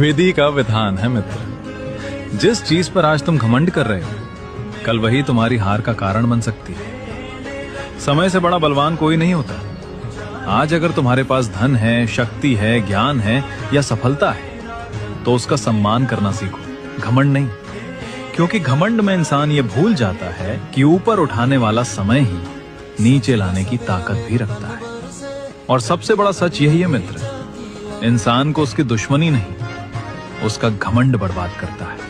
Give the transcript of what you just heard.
विधि का विधान है मित्र। जिस चीज पर आज तुम घमंड कर रहे हो, कल वही तुम्हारी हार का कारण बन सकती है। समय से बड़ा बलवान कोई नहीं होता। आज अगर तुम्हारे पास धन है, शक्ति है, ज्ञान है या सफलता है, तो उसका सम्मान करना सीखो, घमंड नहीं। क्योंकि घमंड में इंसान ये भूल जाता है कि ऊपर उठाने वाला समय ही नीचे लाने की ताकत भी रखता है। और सबसे बड़ा सच यही है मित्र, इंसान को उसकी दुश्मनी नहीं, उसका घमंड बर्बाद करता है।